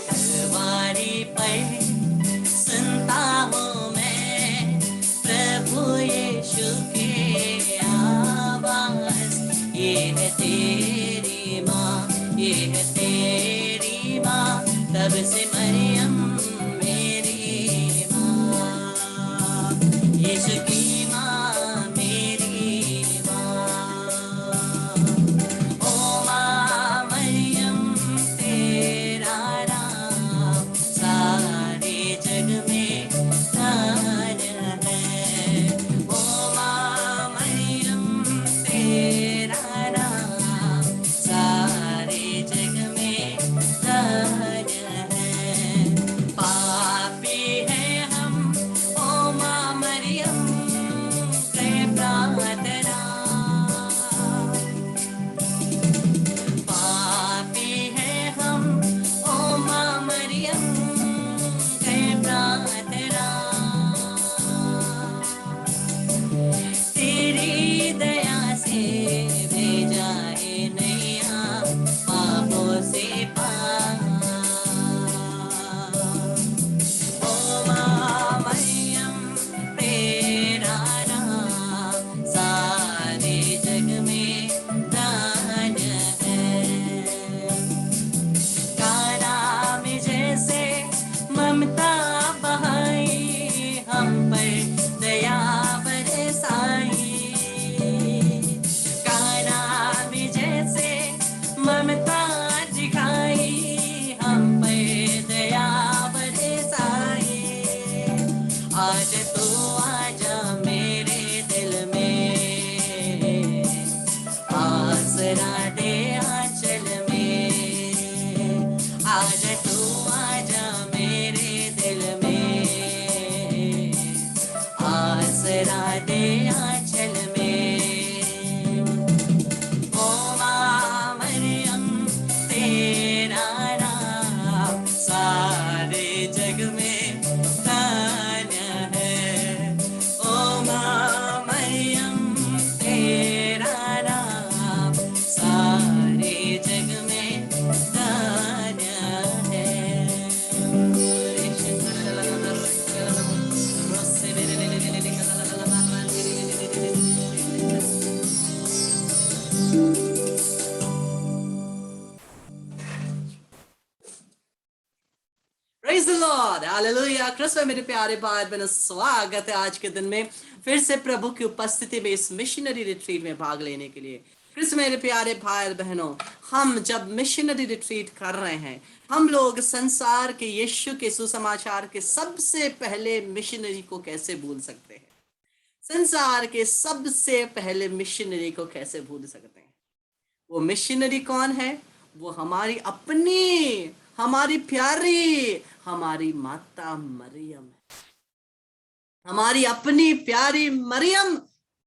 तलवारी पर सुनता हूँ मैं प्रभु यीशु की आवाज, ये है तेरी माँ, ये है तेरी माँ, तब से मरियम मेरी माँ, यीशु की माँ मेरी माँ। ओ माँ मरियम तेरा नाम सारे जग में धन है। ओ माँ मरियम तेरा नाम सारे जग में धन है। पापी है हम ओ माँ मरियम के प्रार्थना, पापी है हम ओ माँ मरियम के प्रार्थना। तेरी दया से भेजा है नैया पापों से पार। ओ माँ मरियम तेरा नाम सारे जग में धन है। काना में जैसे ममता बहाई, हम पर दया बरसाई। काना में जैसे ममता दिखाई, हम पर दया बरसाई। आज तू आजा मेरे दिल में, आसरा दे आंचल में। आज तू आजा मेरे दिल में, आसरा दे आंचल में। ओ माँ मरियम तेरा नाम सारे जग में धन है। ओ माँ मरियम तेरा नाम सारे जग में धन है। Praise the Lord, Hallelujah। क्रिस्त में मेरे प्यारे भाई बहनों, स्वागत है आज के दिन में फिर से प्रभु की उपस्थिति में इस मिशनरी रिट्रीट में भाग लेने के लिए। क्रिस्त मेरे प्यारे भाई बहनों, हम जब मिशनरी रिट्रीट कर रहे हैं, हम लोग संसार के यीशु के सुसमाचार के सबसे पहले मिशनरी को कैसे भूल सकते हैं? संसार के सबसे पहले मिशनरी को कैसे भूल सकते हैं? वो मिशनरी कौन है? वो हमारी अपनी, हमारी प्यारी, हमारी माता मरियम है। हमारी अपनी प्यारी मरियम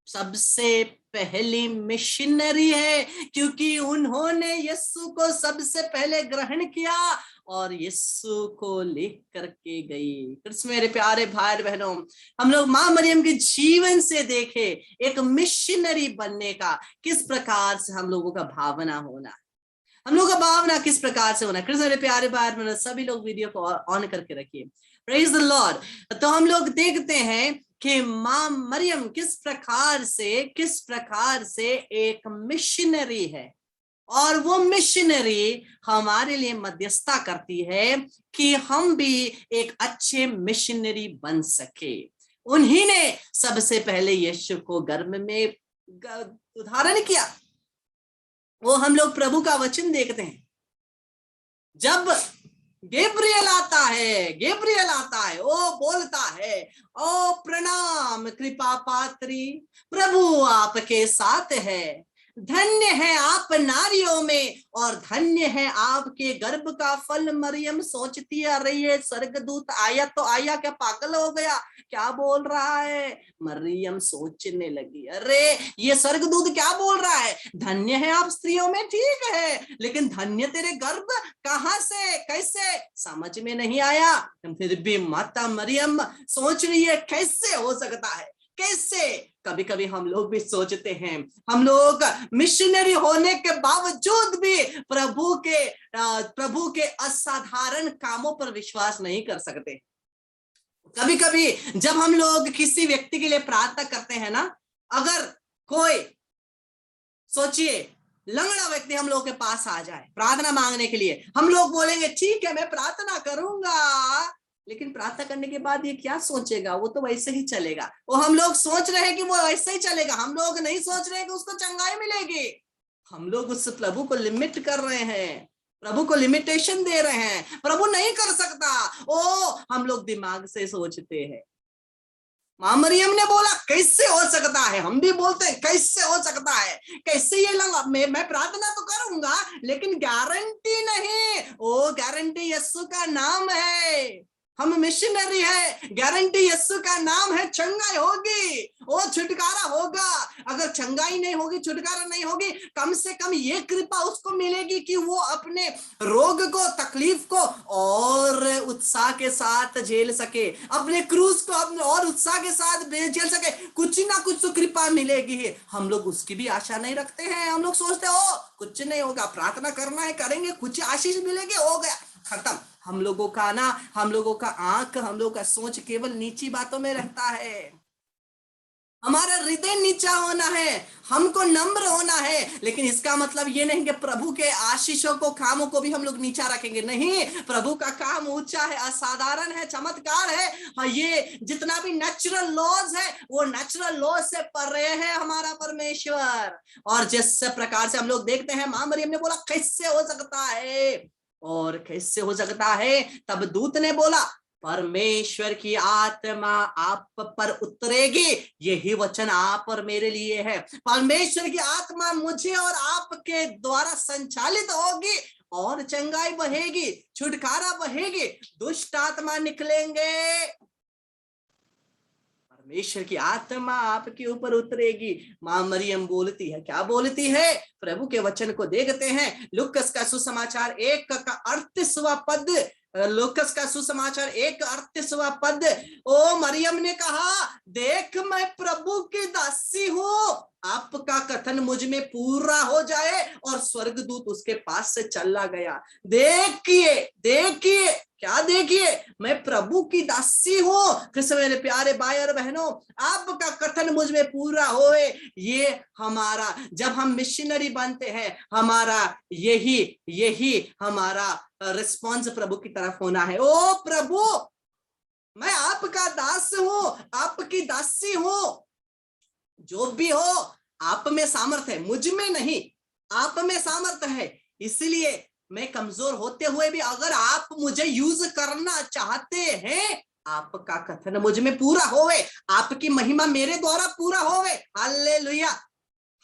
सबसे पहली मिशनरी है, क्योंकि उन्होंने यीशु को सबसे पहले ग्रहण किया और यीशु को लेकर के गई। कृष्ण मेरे प्यारे भाई बहनों, हम लोग माँ मरियम के जीवन से देखे एक मिशनरी बनने का किस प्रकार से हम लोगों का भावना होना, हम लोग का भावना किस प्रकार से होना। कृष्ण मेरे प्यारे भाई बहनों, सभी लोग वीडियो को ऑन करके रखिए। Praise the Lord. तो हम लोग देखते हैं कि माँ मरियम किस प्रकार से एक मिशनरी है, और वो मिशनरी हमारे लिए मध्यस्थता करती है कि हम भी एक अच्छे मिशनरी बन सके। उन्हीं ने सबसे पहले यीशु को गर्भ में उदाहरण किया। वो हम लोग प्रभु का वचन देखते हैं, जब गैब्रियल आता है, वो बोलता है, ओ प्रणाम कृपा पात्री, प्रभु आपके साथ है। धन्य है आप नारियों में और धन्य है आपके गर्भ का फल। मरियम सोचती है, अरे ये स्वर्गदूत आया तो आया, क्या पागल हो गया, क्या बोल रहा है। मरियम सोचने लगी, अरे ये स्वर्गदूत क्या बोल रहा है, धन्य है आप स्त्रियों में, ठीक है, लेकिन धन्य तेरे गर्भ कहां से, कैसे, समझ में नहीं आया। फिर भी माता मरियम सोच रही है, कैसे हो सकता है, कैसे। कभी कभी हम लोग भी सोचते हैं, हम लोग मिशनरी होने के बावजूद भी प्रभु के असाधारण कामों पर विश्वास नहीं कर सकते। कभी कभी जब हम लोग किसी व्यक्ति के लिए प्रार्थना करते हैं ना, अगर कोई, सोचिए, लंगड़ा व्यक्ति हम लोग के पास आ जाए प्रार्थना मांगने के लिए, हम लोग बोलेंगे ठीक है मैं प्रार्थना करूंगा, लेकिन प्रार्थना करने के बाद ये क्या सोचेगा, वो तो वैसे ही चलेगा। वो हम लोग सोच रहे हैं कि वो वैसे ही चलेगा, हम लोग नहीं सोच रहे हैं कि उसको चंगाई मिलेगी। हम लोग उस प्रभु को लिमिट कर रहे हैं, प्रभु को लिमिटेशन दे रहे हैं, प्रभु नहीं कर सकता, ओ हम लोग दिमाग से सोचते हैं। मां मरियम ने बोला कैसे हो सकता है, हम भी बोलते हैं कैसे हो सकता है, कैसे ये लंगा, मैं प्रार्थना तो करूंगा लेकिन गारंटी नहीं। ओ गारंटी यीशु का नाम है, हम मिशनरी है, गारंटी यीशु का नाम है, चंगाई होगी, ओ छुटकारा होगा। अगर चंगाई नहीं होगी, छुटकारा नहीं होगी, कम से कम ये कृपा उसको मिलेगी कि वो अपने रोग को, तकलीफ को और उत्साह के साथ झेल सके, अपने क्रूज को अपने और उत्साह के साथ झेल सके, कुछ ना कुछ तो कृपा मिलेगी। हम लोग उसकी भी आशा नहीं रखते हैं, हम लोग सोचते हो कुछ नहीं होगा, प्रार्थना करना है करेंगे, कुछ आशीष मिलेगी, हो गया खत्म। हम लोगों का ना, हम लोगों का आंख, हम लोगों का सोच केवल नीची बातों में रहता है। हमारा हृदय नीचा होना है, हमको नम्र होना है, लेकिन इसका मतलब ये नहीं कि प्रभु के आशीषों को, कामों को भी हम लोग नीचा रखेंगे, नहीं। प्रभु का काम ऊंचा है, असाधारण है, चमत्कार है। हाँ, ये जितना भी नेचुरल लॉज है वो नेचुरल लॉज से परे है हमारा परमेश्वर। और जिस प्रकार से हम लोग देखते हैं, मां मरियम ने बोला कैसे हो सकता है, और कैसे हो सकता है, तब दूत ने बोला परमेश्वर की आत्मा आप पर उतरेगी, यही वचन आप और मेरे लिए है। परमेश्वर की आत्मा मुझे और आपके द्वारा संचालित होगी और चंगाई बहेगी, छुटकारा बहेगी, दुष्ट आत्मा निकलेंगे, परमेश्वर की आत्मा आपके ऊपर उतरेगी। मां मरियम बोलती है, क्या बोलती है, प्रभु के वचन को देखते हैं। लूकस का सुसमाचार 1 का 38वां पद, लूकस का सुसमाचार 1:38वां पद। ओ मरियम ने कहा, देख मैं प्रभु की दासी हूं, आपका कथन मुझ में पूरा हो जाए, और स्वर्गदूत उसके पास से चला गया। देखिए देखिए, क्या देखिए, मैं प्रभु की दासी हूं। कृष्ण मेरे प्यारे भाई और बहनों, आपका कथन मुझ में पूरा होए, ये हमारा, जब हम मिशनरी बनते हैं, हमारा यही हमारा रिस्पॉन्स प्रभु की तरफ होना है। ओ प्रभु, मैं आपका दास हूं, आपकी दासी हूं, जो भी हो आप में सामर्थ्य है, मुझ में नहीं, आप में सामर्थ्य है। इसलिए मैं कमजोर होते हुए भी अगर आप मुझे यूज करना चाहते हैं, आपका कथन मुझ में पूरा होवे, आपकी महिमा मेरे द्वारा पूरा होवे। Hallelujah,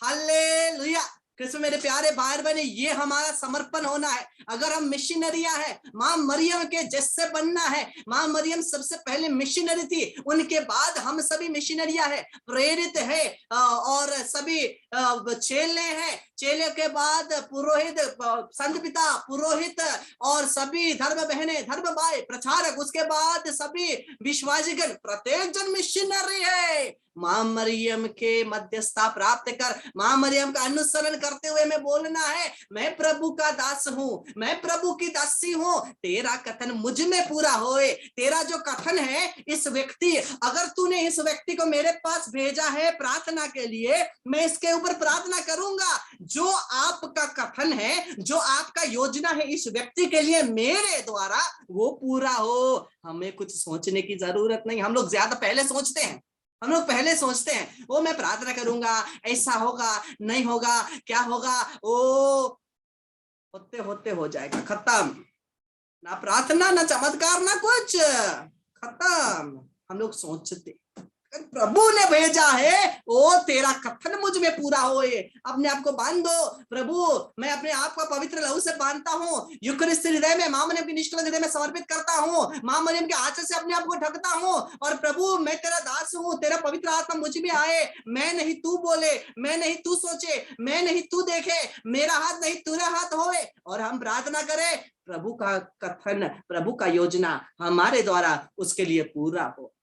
hallelujah. कृष्ण मेरे प्यारे भाई बहन, ये हमारा समर्पण होना है। अगर हम मिशनरिया है, मां मरियम के जैसे बनना है। मां मरियम सबसे पहले मिशनरी थी, उनके बाद हम सभी मिशनरिया है, प्रेरित है, और सभी चेले हैं, चेले के बाद पुरोहित, संत पिता, पुरोहित, और सभी धर्म बहने, धर्म भाई, प्रचारक, उसके बाद सभी विश्वासीगण, प्रत्येक जन मिशनरी है। मां मरियम के मध्यस्थता प्राप्त कर, मां मरियम का अनुसरण करते हुए मैं बोलना है, मैं प्रभु का दास हूं, मैं प्रभु की दासी हूं, तेरा कथन मुझ में पूरा होए। तेरा जो कथन है, इस व्यक्ति, अगर तूने इस व्यक्ति को मेरे पास भेजा है प्रार्थना के लिए, मैं इसके ऊपर प्रार्थना करूंगा, जो आपका कथन है, जो आपका योजना है इस व्यक्ति के लिए मेरे द्वारा, वो पूरा हो। हमें कुछ सोचने की जरूरत नहीं। हम लोग ज्यादा पहले सोचते हैं, हम लोग पहले सोचते हैं, वो मैं प्रार्थना करूंगा, ऐसा होगा, नहीं होगा, क्या होगा, ओ होते होते हो जाएगा, खत्म। ना प्रार्थना, ना चमत्कार, ना कुछ, खत्म। हम लोग सोचते, प्रभु ने भेजा है, ओ तेरा कथन मुझ में पूरा होए। अपने आप को बांध दो, प्रभु मैं अपने आप को पवित्र लहू से बांधता हूँ, यूकरिस्त हृदय में मां मरियम की निष्कलंक हृदय में समर्पित करता हूँ, मां मरियम के आंचल से अपने आप को ढकता हूँ। और प्रभु मैं तेरा दास हूँ, तेरा पवित्र आत्मा मुझ में आए, मैं नहीं तू बोले, मैं नहीं तू सोचे, मैं नहीं तू देखे, मेरा हाथ नहीं तेरा हाथ होए। और हम प्रार्थना करें प्रभु का कथन, प्रभु का योजना हमारे द्वारा उसके लिए पूरा हो,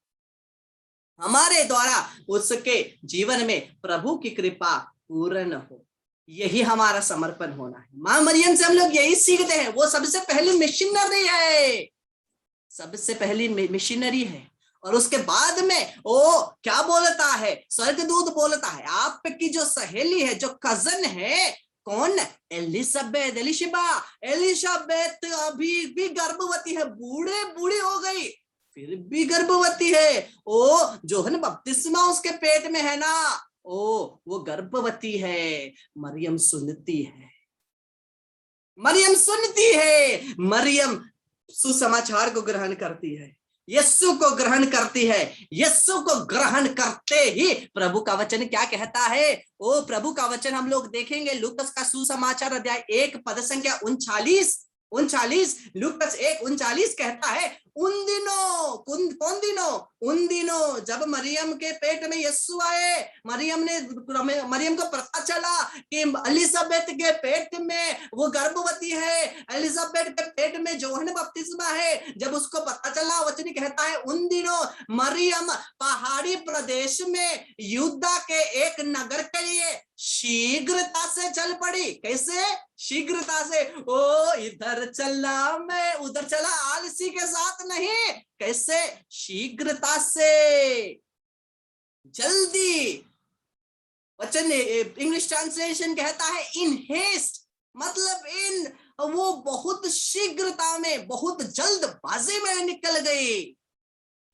हमारे द्वारा उसके जीवन में प्रभु की कृपा पूर्ण हो। यही हमारा समर्पण होना है। मां मरियम से हम लोग यही सीखते हैं। वो सबसे पहली मिशनरी है, सबसे पहली मिशनरी है। और उसके बाद में वो क्या बोलता है, स्वर्गदूत बोलता है आपकी जो सहेली है, जो कजन है, कौन, एलिजाबेथ, एलिजाबेथ अभी भी गर्भवती है, बूढ़े बूढ़ी हो गई फिर भी गर्भवती है। ओ जोहन बपतिस्मा उसके पेट में है ना, ओ वो गर्भवती है। मरियम सुनती है, मरियम सुनती है, मरियम सुसमाचार को ग्रहण करती है, यीशु को ग्रहण करती है। यीशु को ग्रहण करते ही प्रभु का वचन क्या कहता है, ओ प्रभु का वचन हम लोग देखेंगे लूकस का सुसमाचार अध्याय 1 पद संख्या 39, लूकस 1:39 कहता है, उन दिनों, कौन दिनों, उन दिनों जब मरियम के पेट में यीशु आए, मरियम को पता चला कि एलिजाबेथ के पेट में वो गर्भवती है, एलिजाबेथ के पेट में यूहन्ना बपतिस्मा है। जब उसको पता चला, वचन कहता है उन दिनों मरियम पहाड़ी प्रदेश में यहूदा के एक नगर के लिए शीघ्रता से चल पड़ी। कैसे? शीघ्रता से। ओ इधर चला मैं उधर चला, आलसी के साथ नहीं। कैसे? शीघ्रता से, जल्दी। वचन इंग्लिश ट्रांसलेशन कहता है इन हेस्ट, मतलब इन वो बहुत शीघ्रता में, बहुत जल्दबाजी में निकल गई।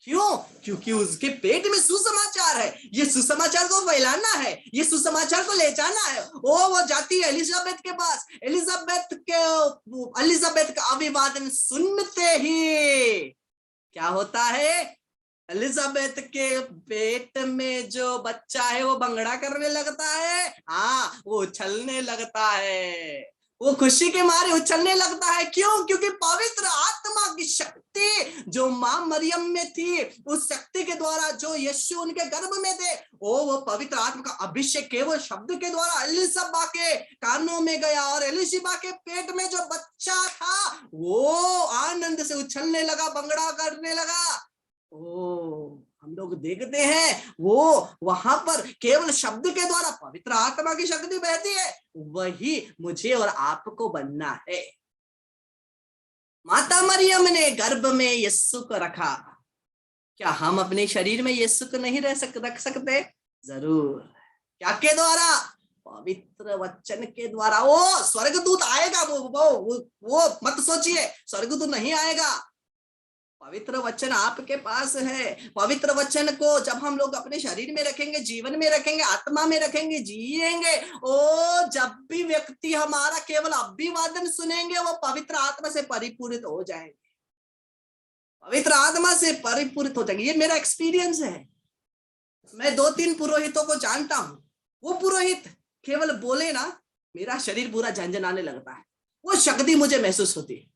क्यों? क्योंकि उसके पेट में सुसमाचार है। ये सुसमाचार को फैलाना है, ये सुसमाचार को ले जाना है। वो जाती है एलिजाबेथ के पास। एलिजाबेथ का अभिवादन सुनते ही क्या होता है, एलिजाबेथ के पेट में जो बच्चा है वो भंगड़ा करने लगता है। हाँ, वो उछलने लगता है, वो खुशी के मारे उछलने लगता है। क्यों? क्योंकि पवित्र आत्मा की शक्ति जो मां मरियम में थी, उस शक्ति के द्वारा जो यीशु उनके गर्भ में थे, वो पवित्र आत्मा का अभिषेक केवल शब्द के द्वारा एलिशबा के कानों में गया। और एलिशबा के पेट में जो बच्चा था वो आनंद से उछलने लगा, भंगड़ा करने लगा। ओ हम लोग देखते हैं वो वहां पर केवल शब्द के द्वारा पवित्र आत्मा की शक्ति बहती है। वही मुझे और आपको बनना है। माता मरियम ने गर्भ में यीशु को रखा, क्या हम अपने शरीर में यीशु को नहीं रख सकते? जरूर। क्या के द्वारा? पवित्र वचन के द्वारा। वो स्वर्गदूत आएगा, वो मत सोचिए स्वर्गदूत नहीं आएगा। पवित्र वचन आपके पास है। पवित्र वचन को जब हम लोग अपने शरीर में रखेंगे, जीवन में रखेंगे, आत्मा में रखेंगे, जिएंगे, ओ जब भी व्यक्ति हमारा केवल अभिवादन सुनेंगे वो पवित्र आत्मा से परिपूरित हो जाएंगे, पवित्र आत्मा से परिपूरित हो जाएंगे। ये मेरा एक्सपीरियंस है। मैं 2-3 पुरोहितों को जानता हूं। वो पुरोहित केवल बोले ना, मेरा शरीर पूरा झंझनाने लगता है, वो शक्ति मुझे महसूस होती है।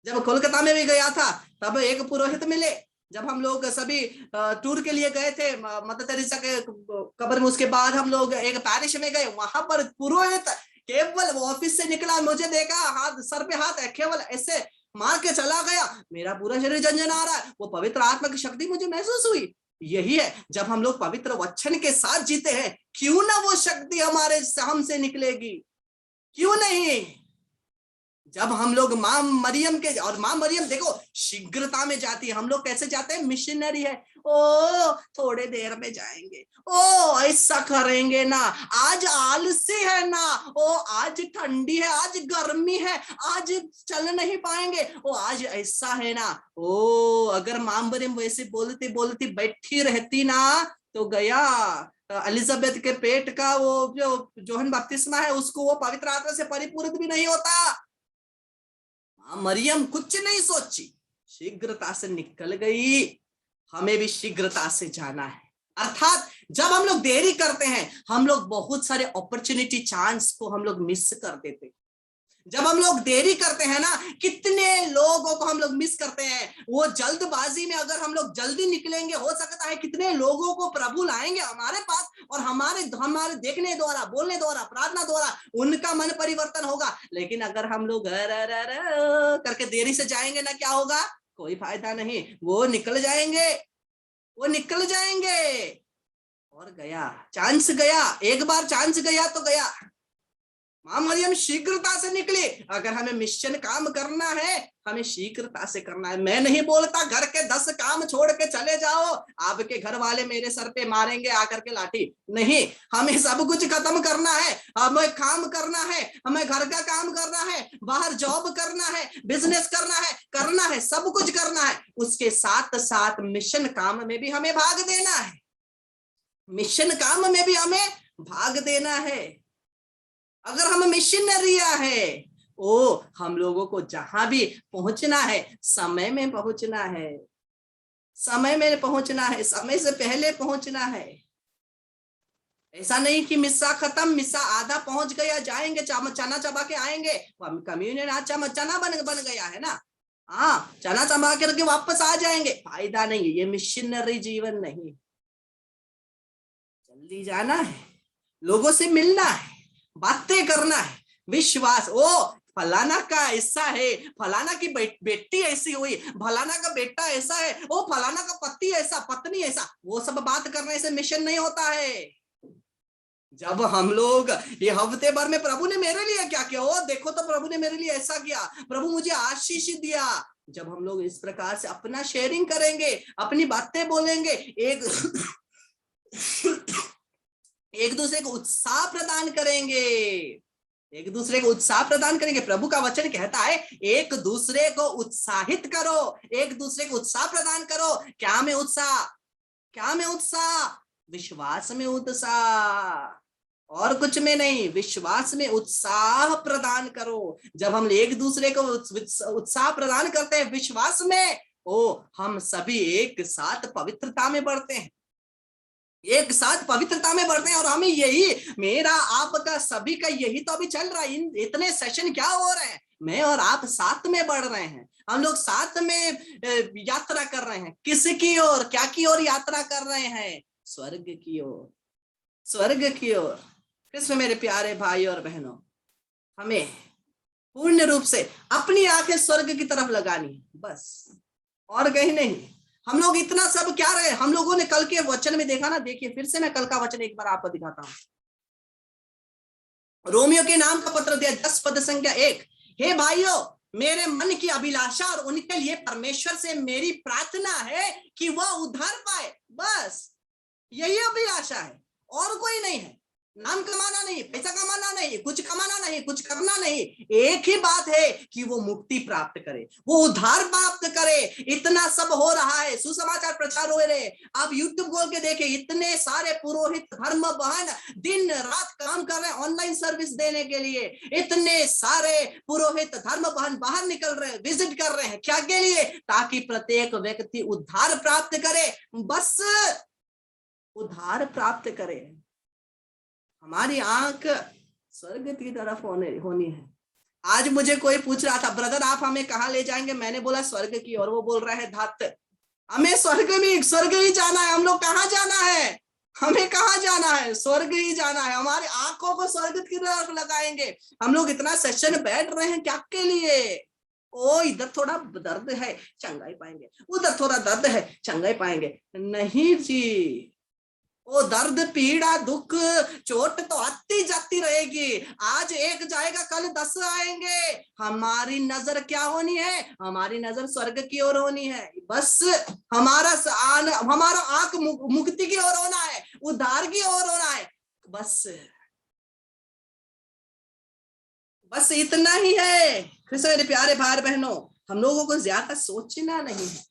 जब कोलकाता में भी गया था तब एक पुरोहित मिले। जब हम लोग सभी टूर के लिए गए थे मदर तेरेसा के कब्र में, उसके बाद हम लोग एक पैरिश में गए। वहां पर पुरोहित केवल वो ऑफिस से निकला, मुझे देखा, हाथ सर पे हाथ केवल ऐसे मार के चला गया, मेरा पूरा शरीर झंझना रहा है। वो पवित्र आत्मा की शक्ति मुझे महसूस हुई। यही है, जब हम लोग पवित्र वचन के साथ जीते हैं, क्यों ना वो शक्ति हमारे हमसे निकलेगी, क्यों नहीं? जब हम लोग मां मरियम के, और मां मरियम देखो शीघ्रता में जाती है। हम लोग कैसे जाते हैं? मिशनरी है, ओ थोड़े देर में जाएंगे, ओ ऐसा करेंगे ना, आज आलसी है ना, ओ आज ठंडी है, आज गर्मी है, आज चल नहीं पाएंगे, ओ आज ऐसा है ना। ओ अगर मां मरियम वैसे बोलती बोलती बैठी रहती ना तो गया एलिजाबेथ के पेट का वो जो यूहन्ना बपतिस्मा है उसको वो पवित्र आत्मा से परिपूरित भी नहीं होता। मरियम कुछ नहीं सोची, शीघ्रता से निकल गई। हमें भी शीघ्रता से जाना है। अर्थात जब हम लोग देरी करते हैं, हम लोग बहुत सारे अपॉर्चुनिटी, चांस को हम लोग मिस कर देते हैं। जब हम लोग देरी करते हैं ना, कितने लोगों को हम लोग मिस करते हैं। वो जल्दबाजी में अगर हम लोग जल्दी निकलेंगे, हो सकता है कितने लोगों को प्रभु लाएंगे हमारे पास, और हमारे देखने द्वारा, बोलने द्वारा, प्रार्थना द्वारा उनका मन परिवर्तन होगा। लेकिन अगर हम लोग करके देरी से जाएंगे ना, क्या होगा? कोई फायदा नहीं। वो निकल जाएंगे, वो निकल जाएंगे और गया, चांस गया। एक बार चांस गया तो गया। मां मरियम शीघ्रता से निकली। अगर हमें मिशन काम करना है, हमें शीघ्रता से करना है। मैं नहीं बोलता घर के 10 काम छोड़ के चले जाओ, आपके घर वाले मेरे सर पे मारेंगे आकर के लाठी। नहीं, हमें सब कुछ खत्म करना है, हमें काम करना है, हमें घर का काम करना है, बाहर जॉब करना है, बिजनेस करना है, सब कुछ करना है। उसके साथ साथ मिशन काम में भी हमें भाग देना है। मिशन काम में भी हमें भाग देना है। अगर हम मिशनरिया है, हम लोगों को जहां भी पहुंचना है, समय में पहुंचना है, समय में पहुंचना है, समय से पहले पहुंचना है। ऐसा नहीं कि मिस्सा खत्म, मिस्सा आधा पहुंच गया, जाएंगे चना चबा के आएंगे। कम्युनियन आज चना बन गया है ना, हाँ, चना चबा करके वापस आ जाएंगे, फायदा नहीं। ये मिशनरी जीवन नहीं। जल्दी जाना है, लोगों से मिलना है, बातें करना है, विश्वास। फलाना का ऐसा है, फलाना की बेटी ऐसी हुई, फलाना का बेटा ऐसा है, फलाना का पति ऐसा, पत्नी ऐसा, वो सब बात करने से मिशन नहीं होता है। जब हम लोग ये हफ्ते भर में प्रभु ने मेरे लिए क्या किया, देखो तो प्रभु ने मेरे लिए ऐसा किया, प्रभु मुझे आशीष दिया। जब हम लोग इस प्रकार से अपना शेयरिंग करेंगे, अपनी बातें बोलेंगे, एक दूसरे को उत्साह प्रदान करेंगे, एक दूसरे को उत्साह प्रदान करेंगे। प्रभु का वचन कहता है एक दूसरे को उत्साहित करो, एक दूसरे को उत्साह प्रदान करो। क्या में उत्साह? क्या में उत्साह? विश्वास में उत्साह, और कुछ में नहीं। विश्वास में उत्साह प्रदान करो। जब हम एक दूसरे को उत्साह प्रदान करते हैं विश्वास में, हम सभी एक साथ पवित्रता में बढ़ते हैं, एक साथ पवित्रता में बढ़ते हैं। और हमें यही, मेरा आपका सभी का यही तो अभी चल रहा है। इतने सेशन क्या हो रहे हैं, मैं और आप साथ में बढ़ रहे हैं। हम लोग साथ में यात्रा कर रहे हैं। किसकी ओर, क्या की ओर यात्रा कर रहे हैं? स्वर्ग की ओर, स्वर्ग की ओर। कृष्ण मेरे प्यारे भाई और बहनों, हमें पूर्ण रूप से अपनी आंखें स्वर्ग की तरफ लगानी, बस, और कहीं नहीं। हम लोग इतना सब क्या रहे, हम लोगों ने कल के वचन में देखा ना, देखिए फिर से मैं कल का वचन एक बार आपको दिखाता हूं। रोमियो के नाम का पत्र दिया 10 पद संख्या 1। हे भाइयों, मेरे मन की अभिलाषा और उनके लिए परमेश्वर से मेरी प्रार्थना है कि वह उद्धार पाए। बस यही अभिलाषा है, और कोई नहीं है। नाम कमाना नहीं, पैसा कमाना नहीं, कुछ कमाना नहीं, कुछ करना नहीं। एक ही बात है कि वो मुक्ति प्राप्त करे, वो उद्धार प्राप्त करे। इतना सब हो रहा है, सुसमाचार प्रचार हो रहे। आप यूट्यूब खोल के देखें, इतने सारे पुरोहित धर्म बहन दिन रात काम कर रहे हैं ऑनलाइन सर्विस देने के लिए। इतने सारे पुरोहित धर्म बहन बाहर निकल रहे हैं, विजिट कर रहे हैं, क्या के लिए? ताकि प्रत्येक व्यक्ति उद्धार प्राप्त करे, बस उद्धार प्राप्त करे। हमारी आंख स्वर्ग की तरफ होनी है। आज मुझे कोई पूछ रहा था, ब्रदर आप हमें कहाँ ले जाएंगे? मैंने बोला स्वर्ग की, और वो बोल रहा है धत, हमें स्वर्ग ही जाना है। हम लोग कहाँ जाना है? हमें कहाँ जाना है? स्वर्ग ही जाना है। हमारी आंखों को स्वर्ग की तरफ लगाएंगे। हम लोग इतना सेशन बैठ रहे हैं क्या के लिए? इधर थोड़ा दर्द है, चंगाई पाएंगे, उधर थोड़ा दर्द है, चंगाई पाएंगे। नहीं जी, दर्द, पीड़ा, दुख, चोट तो आती जाती रहेगी। आज एक जाएगा, कल 10 आएंगे। हमारी नजर क्या होनी है? हमारी नजर स्वर्ग की ओर होनी है। बस हमारा आंख मुक्ति की ओर होना है, उद्धार की ओर होना है। बस इतना ही है। कृष्ण मेरे प्यारे भाई बहनों, हम लोगों को ज्यादा सोचना नहीं है।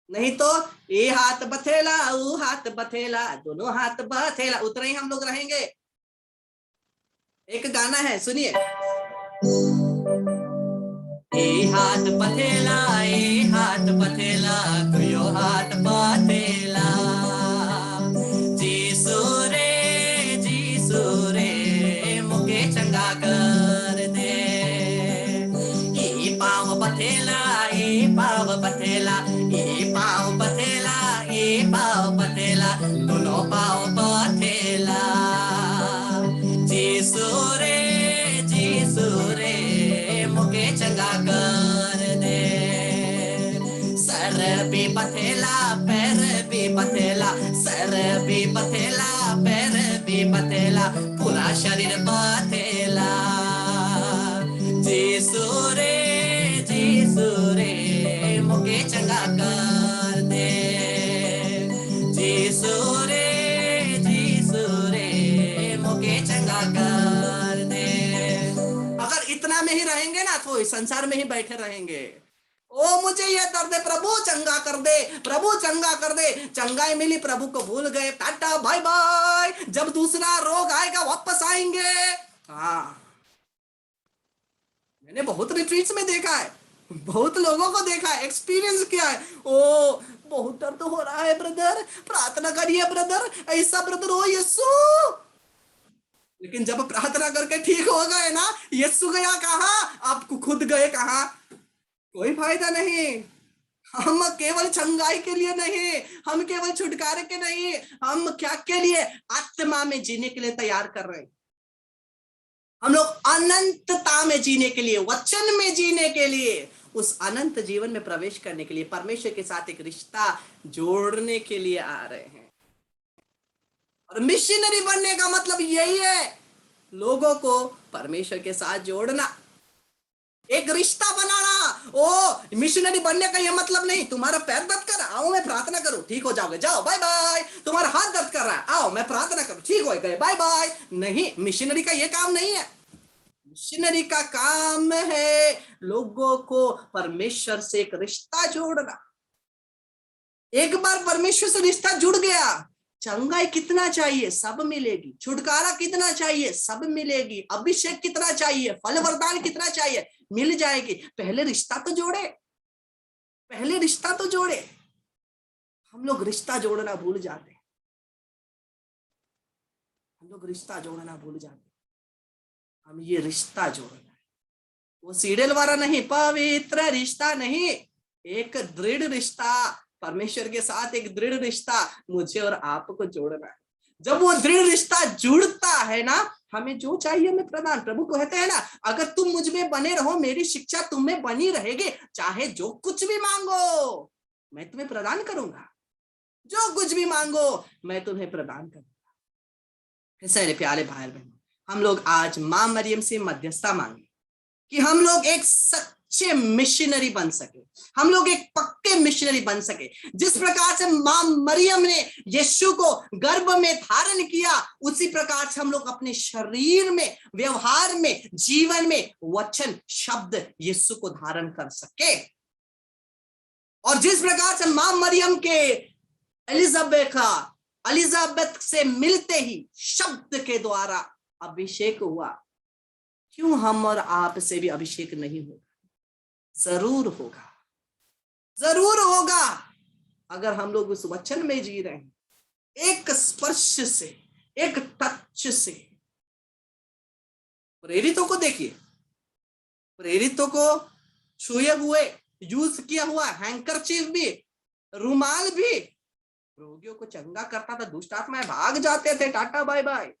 नहीं तो ये हाथ बथेला, वो हाथ बथेला, दोनों हाथ बथेला, उतरे ही हम लोग रहेंगे। एक गाना है, सुनिए। ए हाथ बथेला, ए हाथ बथेला, तुयो हाथ बथेला, दोनों पाँव पथेला जीसू रे मुके चंगा कर दे सर भी पथेला पैर भी पथेला सर भी पथेला पैर भी पथेला पूरा शरीर पथेला जीसू रे मुके चंगा कर दे जीसू रे मुके चंगा कर दे। अगर इतना में ही रहेंगे ना तो इस संसार में ही बैठे रहेंगे। ओ मुझे ये दर्द है, प्रभु चंगा कर दे, प्रभु चंगा कर दे। चंगाई मिली, प्रभु को भूल गए, टाटा बाय बाय। जब दूसरा रोग आएगा वापस आएंगे। हाँ, मैंने बहुत रिट्रीट्स में देखा है, बहुत लोगों को देखा है, एक्सपीरियंस किया है। ओ बहुत दर्द हो रहा है ब्रदर, प्रार्थना करिए ब्रदर, ऐसा ब्रदर हो यीशु। लेकिन जब प्रार्थना करके ठीक हो गए ना, यीशु गया कहाँ, आपको खुद गए कहाँ, कोई फायदा नहीं। हम केवल चंगाई के लिए नहीं, हम केवल छुटकारे के नहीं, हम क्या के लिए, आत्मा में जीने के लिए तैयार कर रहे हैं। हम लोग अनंतता में जीने के लिए, वचन में जीने के लिए, उस अनंत जीवन में प्रवेश करने के लिए, परमेश्वर के साथ एक रिश्ता जोड़ने के लिए आ रहे हैं। और मिशनरी बनने का मतलब यही है, लोगों को परमेश्वर के साथ जोड़ना, एक रिश्ता बनाना। ओ मिशनरी बनने का यह मतलब नहीं तुम्हारा पैर दर्द कर रहा, आओ मैं प्रार्थना करूं, ठीक हो जाओगे, जाओ बाय बाय। तुम्हारा हाथ दर्द कर रहा है, आओ मैं प्रार्थना करूं, ठीक हो गए, बाय बाय। नहीं, मिशनरी का यह काम नहीं है। मिशनरी का काम है लोगों को परमेश्वर से एक रिश्ता जोड़ना। एक बार परमेश्वर से रिश्ता जुड़ गया, चंगाई कितना चाहिए, सब मिलेगी। छुटकारा कितना चाहिए, सब मिलेगी। अभिषेक कितना चाहिए, फल वरदान कितना चाहिए, मिल जाएगी। पहले रिश्ता तो जोड़े, पहले रिश्ता तो जोड़े। हम लोग रिश्ता जोड़ना भूल जाते हैं, हम लोग रिश्ता जोड़ना भूल जाते हैं। हम ये रिश्ता जोड़ना है, वो सीरियल वाला नहीं, पवित्र रिश्ता नहीं, एक दृढ़ रिश्ता, परमेश्वर के साथ एक दृढ़ रिश्ता मुझे और आपको जोड़ना है। जब वो दृढ़ रिश्ता जुड़ता है ना, हमें जो चाहिए हमें प्रदान। प्रभु कहते हैं ना, अगर तुम मुझ में बने रहो, मेरी शिक्षा तुम में बनी रहेगी, चाहे जो कुछ भी मांगो मैं तुम्हें प्रदान करूंगा, जो कुछ भी मांगो मैं तुम्हें प्रदान करूंगा। ऐसे प्यारे भाई बहन, हम लोग आज मां मरियम से मध्यस्थता मांगे कि हम लोग एक सच्चे मिशनरी बन सके, हम लोग एक पक्के मिशनरी बन सके। जिस प्रकार से मां मरियम ने यीशु को गर्भ में धारण किया, उसी प्रकार से हम लोग अपने शरीर में, व्यवहार में, जीवन में वचन शब्द यीशु को धारण कर सके। और जिस प्रकार से मां मरियम के एलिजाबेथ से मिलते ही शब्द के द्वारा अभिषेक हुआ, क्यों हम और आप से भी अभिषेक नहीं होगा? जरूर होगा, जरूर होगा। अगर हम लोग उस वचन में जी रहे हैं, एक स्पर्श से, एक टच से। प्रेरितों को देखिए, प्रेरितों को छुए हुए, यूज किया हुआ हैंकरचीफ भी, रुमाल भी रोगियों को चंगा करता था, दुष्ट आत्माएं भाग जाते थे, टाटा बाय बाय।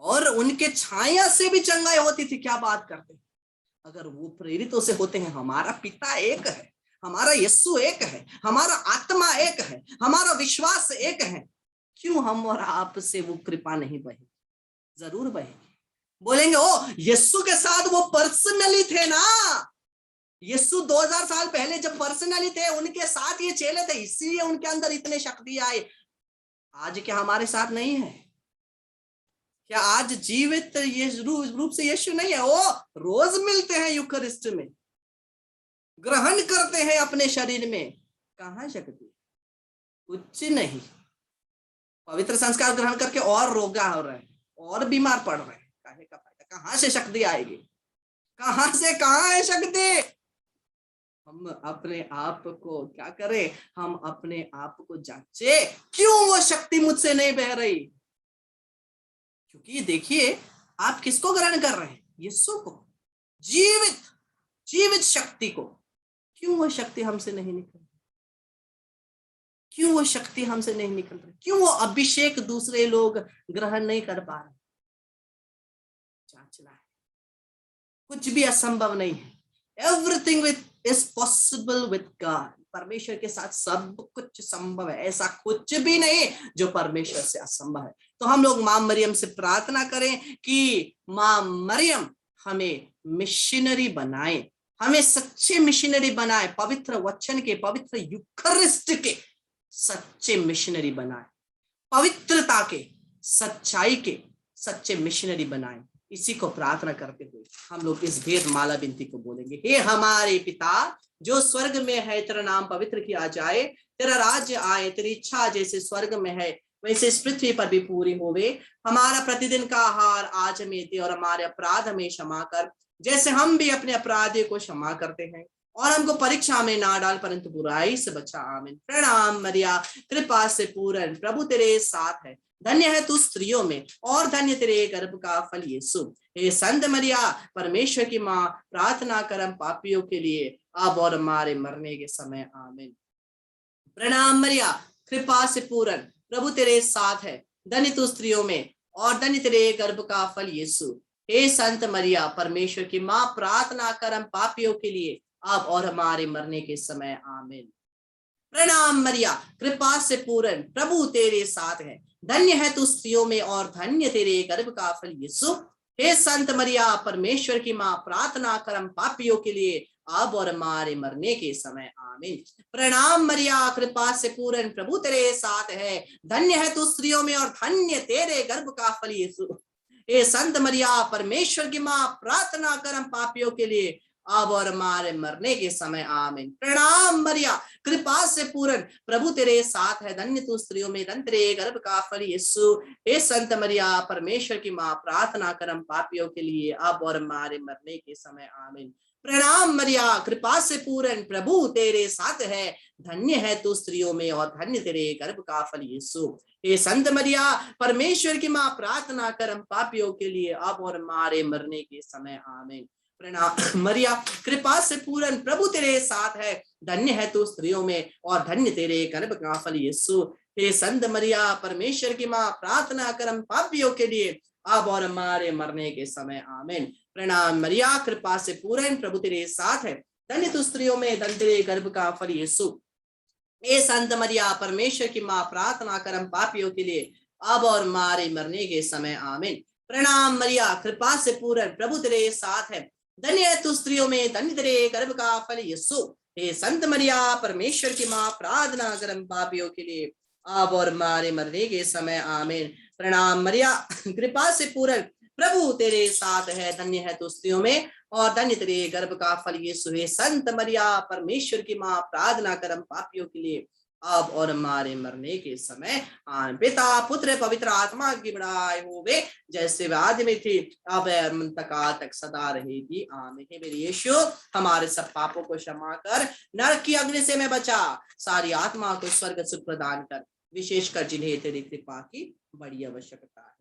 और उनके छाया से भी चंगाई होती थी। क्या बात करते हैं? अगर वो प्रेरितों से होते हैं, हमारा पिता एक है, हमारा यीशु एक है, हमारा आत्मा एक है, हमारा विश्वास एक है, क्यों हम और आप से वो कृपा नहीं बहेगी? जरूर बहेगी। बोलेंगे ओ यीशु के साथ वो पर्सनली थे ना, यीशु 2000 साल पहले जब पर्सनली थे, उनके साथ ये चेले थे, इसीलिए उनके अंदर इतने शक्ति आए। आज क्या हमारे साथ नहीं है? क्या आज जीवित रूप से यीशु नहीं है? वो रोज मिलते हैं यूकरिस्ट में, ग्रहण करते हैं अपने शरीर में। कहाँ शक्ति? कुछ नहीं। पवित्र संस्कार ग्रहण करके और रोगा हो रहे हैं, और बीमार पड़ रहे हैं, काहे का फायदा? कहाँ से शक्ति आएगी? कहाँ से, कहाँ है शक्ति? हम अपने आप को क्या करें? हम अपने आप को जांचे, क्यों वो शक्ति मुझसे नहीं बह रही? क्योंकि देखिए, आप किसको ग्रहण कर रहे हैं? यीशु को, जीवित शक्ति को। क्यों वो शक्ति हमसे नहीं निकल? क्यों वो शक्ति हमसे नहीं निकल रही? क्यों वो अभिषेक दूसरे लोग ग्रहण नहीं कर पा रहे? जांचना है। कुछ भी असंभव नहीं है। Everything with is possible with God. परमेश्वर के साथ सब कुछ संभव है। ऐसा कुछ भी नहीं जो परमेश्वर से असंभव है। तो हम लोग मां मरियम से प्रार्थना करें कि मां मरियम हमें मिशनरी बनाए, हमें सच्चे मिशनरी बनाए, पवित्र वचन के, पवित्र यूकरिस्ट के सच्चे मिशनरी बनाए, पवित्रता के, सच्चाई के सच्चे मिशनरी बनाए। इसी को प्रार्थना करते हुए हम लोग इस भेद माला विनती को बोलेंगे। हे हमारे पिता जो स्वर्ग में है, तेरा नाम पवित्र किया जाए, तेरा राज्य आए, तेरी इच्छा जैसे स्वर्ग में है वैसे इस पृथ्वी पर भी पूरी होवे। हमारा प्रतिदिन का आहार आज हमें दे, और हमारे अपराध हमें क्षमा कर जैसे हम भी अपने अपराधियों को क्षमा करते हैं, और हमको परीक्षा में ना डाल परंतु बुराई से बचा। आमीन। प्रणाम मरिया, कृपा से पूर्ण, प्रभु तेरे साथ है, धन्य है तू स्त्रियों में और धन्य तेरे गर्भ का फल यीशु। हे संत मरिया, परमेश्वर की माँ, प्रार्थना कर हम पापियों के लिए अब और हमारे मरने के समय। आमीन। प्रणाम मरिया, कृपा से पूर्ण, प्रभु तेरे साथ है, धन्य तू स्त्रियों में और धन्य तेरे गर्भ का फल यीशु। हे संत मरिया, परमेश्वर की माँ, प्रार्थना कर हम पापियों के लिए अब और हमारे मरने के समय। आमीन। प्रणाम मरिया, कृपा से पूर्ण, प्रभु तेरे साथ है, धन्य है तू स्त्रियों में और धन्य तेरे गर्भ का फल यीशु। हे संत मरिया, परमेश्वर की माँ, प्रार्थना कर हम पापियों के लिए अब और हमारे मरने के समय। आमीन। प्रणाम मरिया, कृपा से पूर्ण, प्रभु तेरे साथ है, धन्य है तू स्त्रियों में और धन्य तेरे गर्भ का फल यीशु। हे संत मरिया, परमेश्वर की माँ, प्रार्थना कर हम पापियों के लिए अब और हमारे मरने के समय। आमीन। प्रणाम मरिया, कृपा से पूर्ण, प्रभु तेरे साथ है, धन्य तू स्त्रियों में, धन्य तेरे गर्भ का फल यीशु। हे संत मरिया, परमेश्वर की माँ, प्रार्थना कर हम पापियों के लिए अब और हमारे मरने के समय। आमीन। प्रणाम मरिया, कृपा से पूर्ण, प्रभु तेरे साथ है, धन्य है तू स्त्रियों में और धन्य तेरे गर्भ का फल यीशु। हे संत मरिया, परमेश्वर की माँ, प्रार्थना कर हम पापियों के लिए अब और हमारे मरने के समय। आमीन। प्रणाम मरिया, कृपा से पूर्ण, प्रभु तेरे साथ है, धन्य है तू स्त्रियों में और धन्य तेरे गर्भ का फल यीशु। हे संत मरिया, परमेश्वर की माँ, प्रार्थना कर हम पापियों के लिए अब और हमारे मरने के समय। आमीन। प्रणाम मरिया, कृपा से पूर्ण, प्रभु तेरे साथ है, धन्य तू स्त्रियों में, धन्य तेरे गर्भ का फल यीशु। हे संत मरिया, परमेश्वर की माँ, प्रार्थना कर हम पापियों के लिए अब और हमारे मरने के समय। आमीन। प्रणाम मरिया, कृपा से पूर्ण, प्रभु तेरे साथ है, धन्य है तू स्त्रियों में, धन्य तेरे गर्भ का फल यीशु। हे संत मरिया, परमेश्वर की माँ, प्रार्थना कर हम पापियों के लिए अब और हमारे मरने के समय। आमीन। प्रणाम मरिया, कृपा से पूर्ण, प्रभु तेरे साथ है, धन्य है तू स्त्रियों में और धन्य तेरे गर्भ का फल यीशु। हे संत मरिया, परमेश्वर की माँ, प्रार्थना कर हम पापियों के लिए अब और हमारे मरने के समय। पिता, पुत्र, पवित्र आत्मा की बड़ाई होवे, जैसे आदि में थी अब अनंतकाल तक सदा रहेगी। आमीन। हे मेरे यीशु, हमारे सब पापों को क्षमा कर, नरक की अग्नि से मैं बचा, सारी आत्मा को स्वर्ग सुख प्रदान कर, विशेषकर जिन्हें तेरी कृपा की बड़ी आवश्यकता है।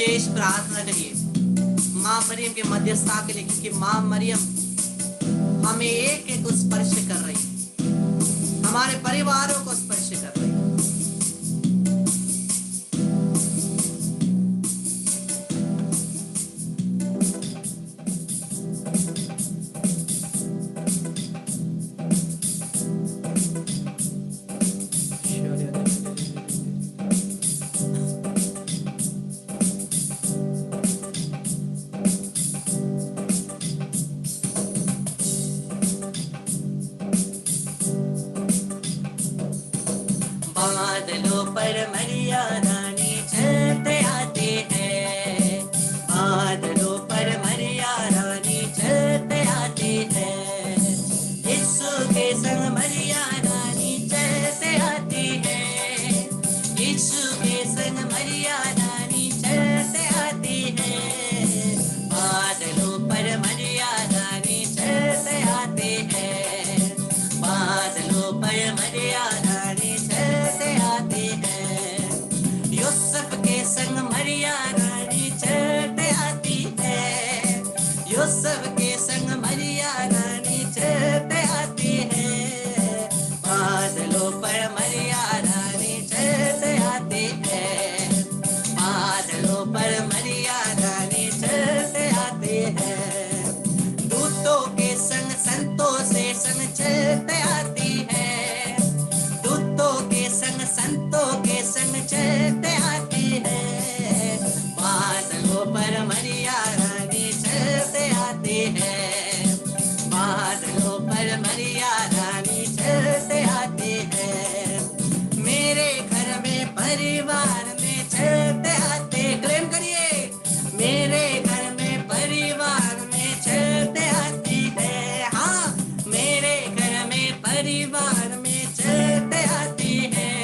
विशेष प्रार्थना करिए माँ मरियम के मध्यस्थता के लिए, क्योंकि माँ मरियम हमें एक एक को स्पर्श कर रही है, हमारे परिवारों को स्पर्श कर रही है। बादलों पर मरिया रानी चलते आती है, बादलों पर मरिया रानी चलते आती है, यीशु के संग मरिया रानी चलते आती है, यीशु के संग मरिया रानी चलते आती है, बादलों पर मरिया रानी चलते आती है, बादलों पर मरिया रानी चलते आती है, यूसुफ के संग मरिया रानी चलते आती है, यूसुफ के संग मरिया रानी चलते आती है, बादलों पर मरिया रानी चलते आती है, बादलों पर मरिया रानी चलते आती है, दूतों के संग संतों से संग चलते आती है, दूतों के संग संतों के संग चलते आती है, बादलों पर मरिया रानी चलते आती है, बादलों पर मरिया रानी चलते आती है, मेरे घर में परिवार में चलते आते, क्लेम करिए, मेरे घर में परिवार में चलते आती है, हाँ मेरे घर में परिवार में चलते आती है,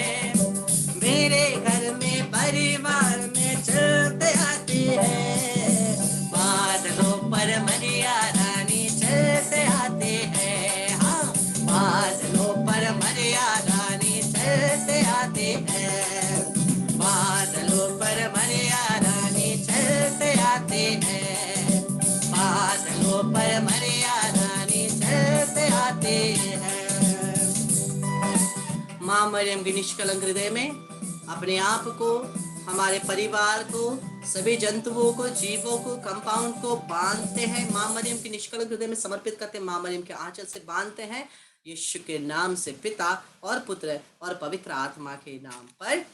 मेरे घर में परिवार में चलते आती है, बादलों पर मरिया रानी चलते आती है, हाँ बादलों पर मरिया रानी चलते आती है, बादलों पर मरिया रानी चलते आती है, बादलों पर मरिया रानी चलते आती है। माँ मरियम के निष्कलंक हृदय में अपने आप को, हमारे परिवार को, सभी जंतुओं को, जीवों को, कंपाउंड को बांधते हैं, माँ मरियम के निष्कलंक हृदय में समर्पित करते हैं, माँ मरियम के आंचल से बांधते हैं, यीशु के नाम से, पिता और पुत्र और पवित्र आत्मा के नाम पर